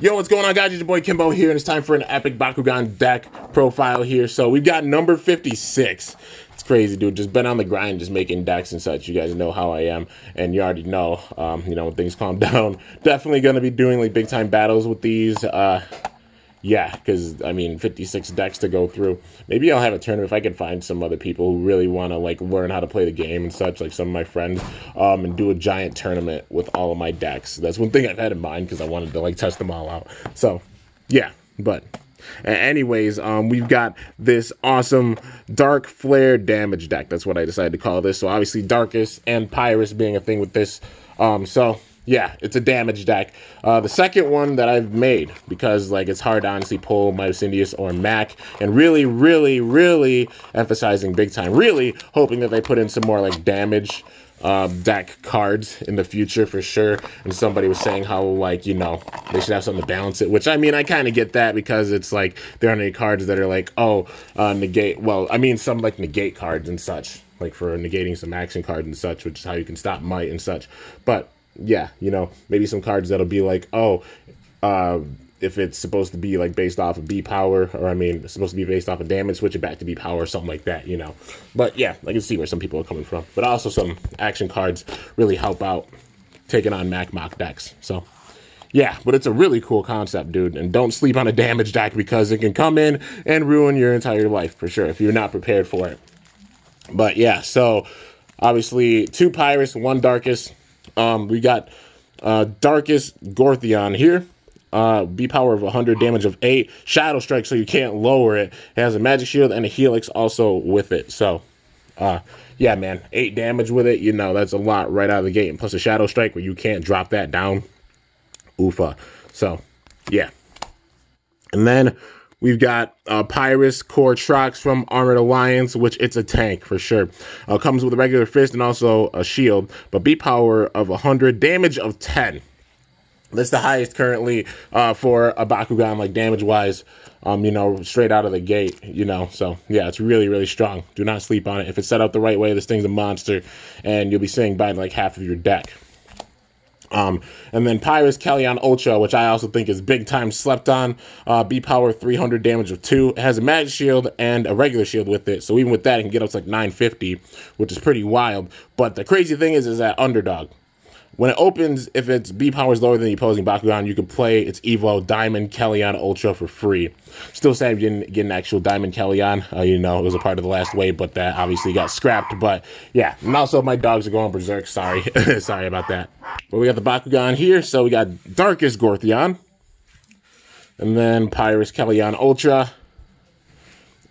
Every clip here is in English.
Yo, what's going on, guys? It's your boy Kimbo here, and it's time for an epic Bakugan deck profile here. So we've got number 56. It's crazy, dude. Just been on the grind, just making decks and such. You guys know how I am, and you already know, when things calm down, definitely going to be doing like big time battles with these. Yeah, because, 56 decks to go through. Maybe I'll have a tournament if I can find some other people who really want to, learn how to play the game and such, like some of my friends, and do a giant tournament with all of my decks. That's one thing I've had in mind because I wanted to, test them all out. So, yeah, but anyways, we've got this awesome Dark Flare damage deck. That's what I decided to call this. So, obviously, Darkus and Pyrus being a thing with this. Yeah, it's a damage deck. The second one that I've made, because it's hard to honestly pull Midas Indius or Mac, and really emphasizing big time, really hoping that they put in some more damage deck cards in the future for sure. And somebody was saying how they should have something to balance it, which I kind of get that, because it's there aren't any cards that are negate. Well, some negate cards and such, for negating some action cards and such, which is how you can stop Might and such. But yeah, maybe some cards that'll be if it's supposed to be based off of B power, or it's supposed to be based off of damage, switch it back to B power or something like that, But yeah, I can see where some people are coming from. But also some action cards really help out taking on Mac Mock decks. So yeah, but it's a really cool concept, dude. And don't sleep on a damage deck, because it can come in and ruin your entire life for sure if you're not prepared for it. But yeah, so obviously 2 Pyrus, 1 Darkus. We got Darkus Gorthion here. B power of 100, damage of 8. Shadow Strike, so you can't lower it. It has a Magic Shield and a Helix also with it. So, yeah, man, 8 damage with it. That's a lot right out of the gate. And plus a Shadow Strike where you can't drop that down. Oofa. So, yeah. And then we've got Pyrus Core Trox from Armored Alliance, which it's a tank for sure. Comes with a regular fist and also a shield, but B power of 100, damage of 10. That's the highest currently for a Bakugan, damage-wise, straight out of the gate, So, yeah, it's really strong. Do not sleep on it. If it's set up the right way, this thing's a monster, and you'll be saying bye to half of your deck. And then Pyrus Kellion Ultra, which I also think is big time slept on. B power 300, damage of 2. It has a magic shield and a regular shield with it. So even with that, it can get up to 950, which is pretty wild. But the crazy thing is that Underdog, when it opens, if its B power is lower than the opposing Bakugan, you can play its Evo Diamond Kellion Ultra for free. Still sad we didn't get an actual Diamond Kellion. It was a part of the last wave, but that obviously got scrapped. But yeah, and also my dogs are going berserk. Sorry. Sorry about that. But we got the Bakugan here. So we got Darkus Gorthion. And then Pyrus Kellion Ultra.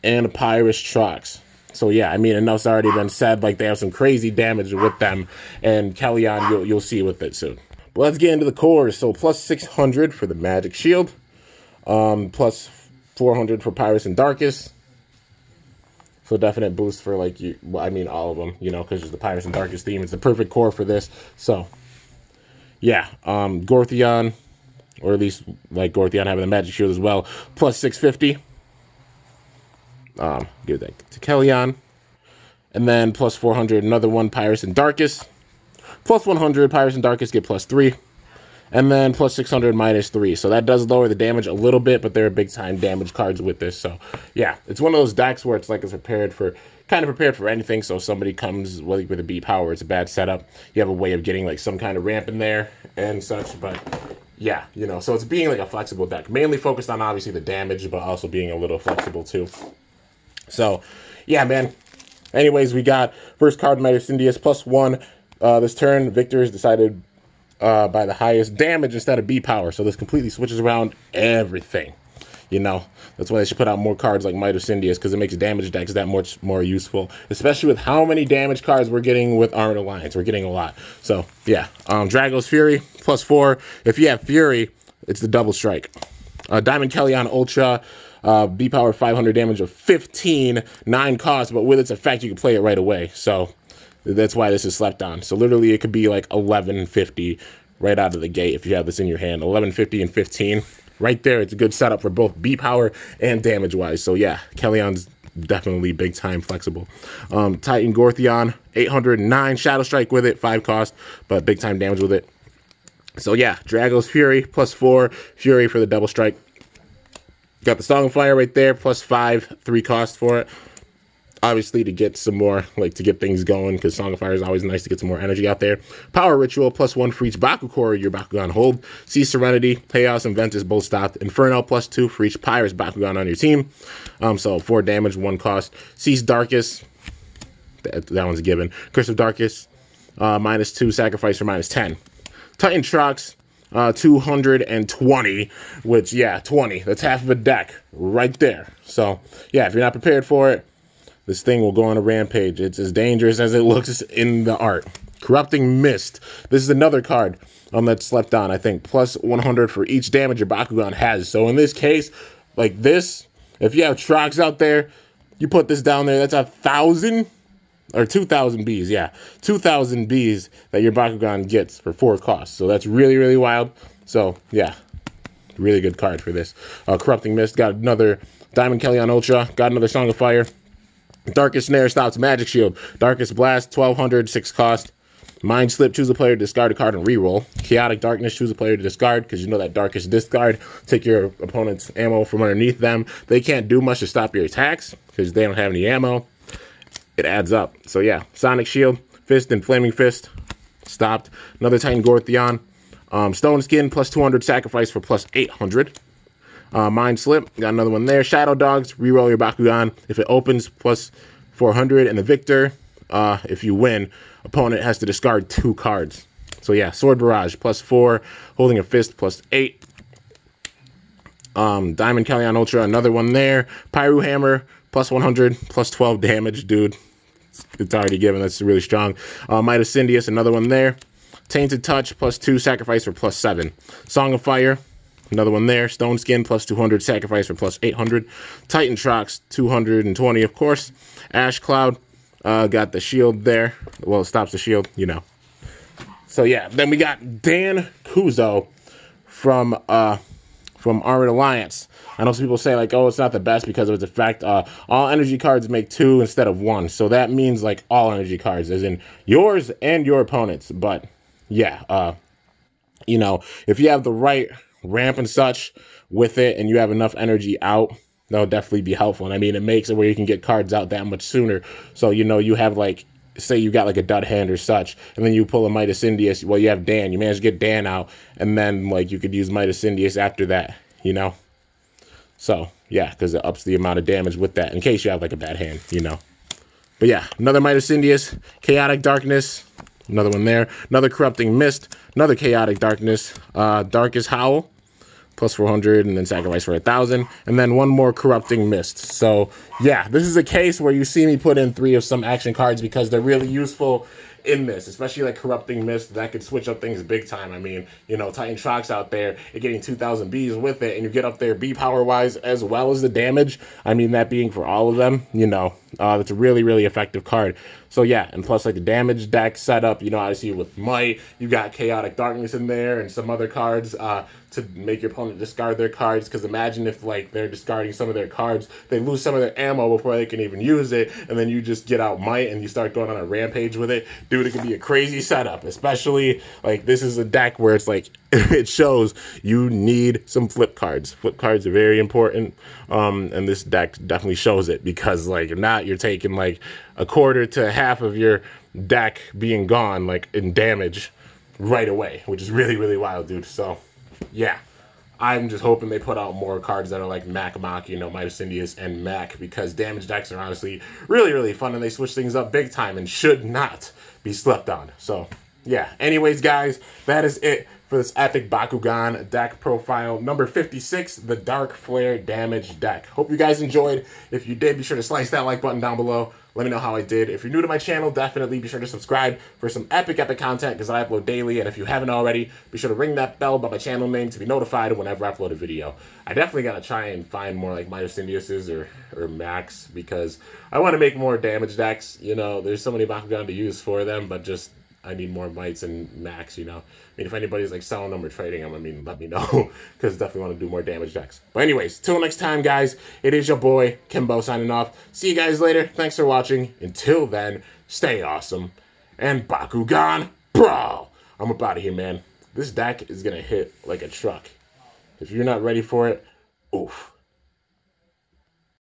And Pyrus Trox. So yeah, enough's already been said. They have some crazy damage with them, and Kellion, you'll see with it soon. But let's get into the cores. So plus 600 for the Magic Shield, plus 400 for Pyrus and Darkus. So definite boost for all of them, because it's the Pyrus and Darkus theme. It's the perfect core for this. So yeah, Gorthion, or at least Gorthion having the Magic Shield as well, plus 650. Give that to Kellion. And then plus 400, another one, Pyrus and Darkus. Plus 100, Pyrus and Darkus get plus 3. And then plus 600, minus 3. So that does lower the damage a little bit, but there are big time damage cards with this. So yeah, it's one of those decks where it's it's prepared for anything. So if somebody comes with a B power, it's a bad setup. You have a way of getting some kind of ramp in there and such. But yeah, so it's being a flexible deck. Mainly focused on obviously the damage, but also being a little flexible too. So, yeah, man. Anyways, we got first card, Midas Indius, plus 1. This turn, victor is decided by the highest damage instead of B power. So this completely switches around everything. That's why they should put out more cards like Midas Indius, because it makes damage decks that much more useful. Especially with how many damage cards we're getting with Armored Alliance. We're getting a lot. So, yeah. Dragos Fury, plus 4. If you have Fury, it's the double strike. Diamond Kellion Ultra. B power 500, damage of 15, 9 cost, but with its effect, you can play it right away. So that's why this is slept on. So literally, it could be 1150 right out of the gate if you have this in your hand. 1150 and 15 right there. It's a good setup for both B power and damage wise. So yeah, Kellion's definitely big time flexible. Titan Gorthion, 809 Shadow Strike with it, 5 cost, but big time damage with it. So yeah, Drago's Fury, +4, Fury for the double strike. Got the Song of Fire right there, +5, 3 cost for it. Obviously, to get some more, like, to get things going, because Song of Fire is always nice to get some more energy out there. Power Ritual, +1 for each Bakucore your Bakugan hold. Sea Serenity, Chaos, and Ventus both stopped. Inferno, +2 for each Pyrus Bakugan on your team. So 4 damage, 1 cost. Sea's Darkest, that one's a given. Curse of Darkest, -2, sacrifice for -10. Titan Trox, 220, which, yeah, 20. That's half of a deck right there. So, yeah, if you're not prepared for it, this thing will go on a rampage. It's as dangerous as it looks in the art. Corrupting Mist. This is another card that slept on, I think. +100 for each damage your Bakugan has. So in this case, like this, if you have Trox out there, you put this down there, that's 1,000 or 2,000 bees. Yeah, 2,000 bees that your Bakugan gets for 4 costs. So that's really, really wild. So yeah, really good card for this. Corrupting Mist. Got another Diamond Kellyon Ultra. Got another Song of Fire. Darkest Snare stops Magic Shield. Darkest Blast, 1,200, 6 cost. Mind Slip, choose a player to discard a card and reroll. Chaotic Darkness, choose a player to discard, because you know that Darkest discard. Take your opponent's ammo from underneath them. They can't do much to stop your attacks, because they don't have any ammo. It adds up. So yeah, Sonic Shield, Fist, and Flaming Fist. Stopped. Another Titan Gortheon. Stone Skin, +200, sacrifice for +800. Mind Slip, got another one there. Shadow Dogs, reroll your Bakugan. If it opens, +400. And the Victor, if you win, opponent has to discard 2 cards. So yeah, Sword Barrage, +4. Holding a Fist, +8. Diamond Kellyon Ultra, another one there. Pyru Hammer, +100, +12 damage, dude. It's already given, that's really strong. Midas Syndius, another one there. Tainted Touch, +2, sacrifice for +7. Song of Fire, another one there. Stone Skin, +200, sacrifice for +800. Titan Trox, 220, of course. Ash Cloud, got the shield there. Well, it stops the shield, you know. So, yeah. Then we got Dan Kuzo from Armored Alliance. I know some people say, like, oh, it's not the best because of its effect. All energy cards make 2 instead of 1. So that means, like, all energy cards, as in yours and your opponent's. But, yeah, you know, if you have the right ramp and such with it and you have enough energy out, that'll definitely be helpful. And I mean, it makes it where you can get cards out that much sooner. So, you know, you have, like, say you got like a dud hand or such, and then you pull a Midas Syndius. Well, you have Dan. You manage to get Dan out, and then, like, you could use Midas Syndius after that, you know? So, yeah, because it ups the amount of damage with that, in case you have, like, a bad hand, you know? But, yeah, another Midas Syndius, Chaotic Darkness, another one there. Another Corrupting Mist, another Chaotic Darkness, Darkest Howl, +400, and then sacrifice for 1,000, and then one more Corrupting Mist. So, yeah, this is a case where you see me put in 3 of some action cards because they're really useful in this, especially like Corrupting Mist. That could switch up things big time. I mean, you know, Titan Trox out there, you're getting 2,000 Bs with it, and you get up there B power wise as well as the damage. I mean, that being for all of them, you know, that's a really, really effective card. So yeah, and plus like the damage deck setup, you know, obviously with Might, you got Chaotic Darkness in there and some other cards to make your opponent discard their cards. Because imagine if, like, they're discarding some of their cards, they lose some of their ammo before they can even use it, and then you just get out Might and you start going on a rampage with it. Dude, it can be a crazy setup, especially, like, this is a deck where it's like, it shows you need some flip cards. Flip cards are very important, and this deck definitely shows it, because, like, if not, you're taking, like, a quarter to half of your deck being gone, like, in damage right away, which is really, really wild, dude. So, yeah, I'm just hoping they put out more cards that are like Mach, you know, Midas Syndius and Mach, because damage decks are honestly really, really fun, and they switch things up big time and should not be slept on. So, yeah, anyways, guys, that is it for this epic Bakugan deck profile number 56, the Dark Flare Damage deck. Hope you guys enjoyed. If you did, be sure to slice that like button down below. Let me know how I did. If you're new to my channel, definitely be sure to subscribe for some epic content, because I upload daily. And if you haven't already, be sure to ring that bell by my channel name to be notified whenever I upload a video. I definitely got to try and find more like Midas Syndiuses or Max, because I want to make more damage decks. You know, there's so many Bakugan to use for them, but just I need more Mites and Max, you know. I mean, if anybody's like selling them or trading them, I mean, let me know, because definitely want to do more damage decks. But anyways, till next time, guys, it is your boy, Kimbo, signing off. See you guys later. Thanks for watching. Until then, stay awesome. And Bakugan, bro! I'm up out of here, man. this deck is going to hit like a truck. If you're not ready for it, oof.